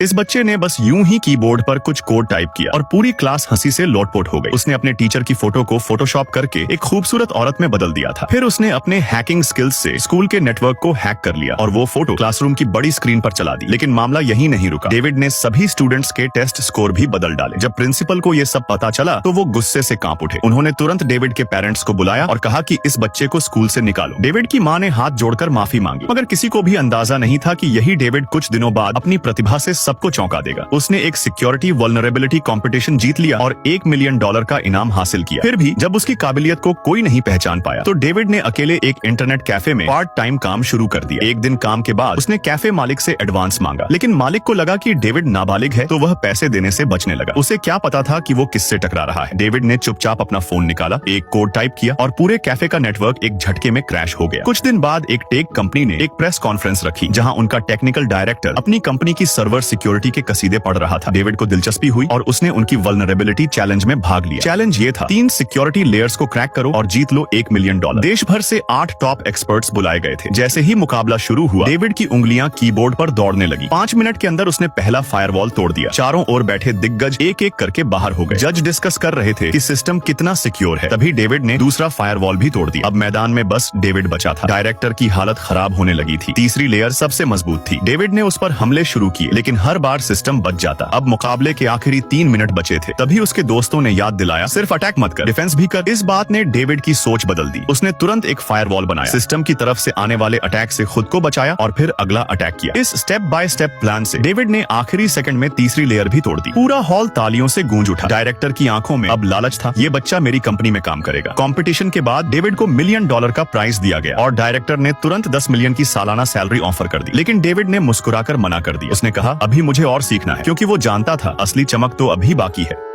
इस बच्चे ने बस यूं ही कीबोर्ड पर कुछ कोड टाइप किया और पूरी क्लास हंसी से लोटपोट हो गई। उसने अपने टीचर की फोटो को फोटोशॉप करके एक खूबसूरत औरत में बदल दिया था। फिर उसने अपने हैकिंग स्किल्स से स्कूल के नेटवर्क को हैक कर लिया और वो फोटो क्लासरूम की बड़ी स्क्रीन पर चला दी। लेकिन मामला यही नहीं रुका। डेविड ने सभी स्टूडेंट्स के टेस्ट स्कोर भी बदल डाले। जब प्रिंसिपल को ये सब पता चला तो वो गुस्से से कांप उठे। उन्होंने तुरंत डेविड के पेरेंट्स को बुलाया और कहा कि इस बच्चे को स्कूल से निकालो। डेविड की मां ने हाथ जोड़कर माफी मांगी, मगर किसी को भी अंदाजा नहीं था कि यही डेविड कुछ दिनों बाद अपनी प्रतिभा से सबको चौंका देगा। उसने एक सिक्योरिटी वल्नरेबिलिटी कंपटीशन जीत लिया और $1 मिलियन का इनाम हासिल किया। फिर भी जब उसकी काबिलियत को कोई नहीं पहचान पाया तो डेविड ने अकेले एक इंटरनेट कैफे में पार्ट टाइम काम शुरू कर दिया। एक दिन काम के बाद उसने कैफे मालिक से एडवांस मांगा, लेकिन मालिक को लगा कि डेविड नाबालिग है तो वह पैसे देने से बचने लगा। उसे क्या पता था कि वो किससे टकरा रहा है। डेविड ने चुपचाप अपना फोन निकाला, एक कोड टाइप किया और पूरे कैफे का नेटवर्क एक झटके में क्रैश हो गया। कुछ दिन बाद एक टेक कंपनी ने एक प्रेस कॉन्फ्रेंस रखी जहां उनका टेक्निकल डायरेक्टर अपनी कंपनी की सर्वर सिक्योरिटी के कसीदे पढ़ रहा था। डेविड को दिलचस्पी हुई और उसने उनकी वल्नरेबिलिटी चैलेंज में भाग लिया। चैलेंज ये था, 3 सिक्योरिटी लेयर्स को क्रैक करो और जीत लो $1 मिलियन। देश भर से 8 टॉप एक्सपर्ट्स बुलाए गए थे। जैसे ही मुकाबला शुरू हुआ, डेविड की उंगलियां कीबोर्ड पर दौड़ने लगी। 5 मिनट के अंदर उसने पहला फायरवॉल तोड़ दिया। चारों ओर बैठे दिग्गज एक एक करके बाहर हो गए। जज डिस्कस कर रहे थे कि सिस्टम कितना सिक्योर है। तभी डेविड ने दूसरा फायरवॉल भी तोड़ दिया। अब मैदान में बस डेविड बचा था। डायरेक्टर की हालत खराब होने लगी थी। तीसरी लेयर सबसे मजबूत थी। डेविड ने उस पर हमले शुरू किए, लेकिन हर बार सिस्टम बच जाता। अब मुकाबले के आखिरी 3 मिनट बचे थे। तभी उसके दोस्तों ने याद दिलाया, सिर्फ अटैक मत कर, डिफेंस भी कर। इस बात ने डेविड की सोच बदल दी। उसने तुरंत एक फायरवॉल बनाया, सिस्टम की तरफ से आने वाले अटैक से खुद को बचाया और फिर अगला अटैक किया। इस स्टेप बाय स्टेप प्लान से डेविड ने आखिरी सेकंड में तीसरी लेयर भी तोड़ दी। पूरा हॉल तालियों से गूंज उठा। डायरेक्टर की आंखों में अब लालच था, ये बच्चा मेरी कंपनी में काम करेगा। कंपटीशन के बाद डेविड को $1 मिलियन का प्राइज दिया गया और डायरेक्टर ने तुरंत 10 मिलियन की सालाना सैलरी ऑफर कर दी। लेकिन डेविड ने मुस्कुराकर मना कर दिया। उसने कहा, अभी मुझे और सीखना है, क्योंकि वो जानता था असली चमक तो अभी बाकी है।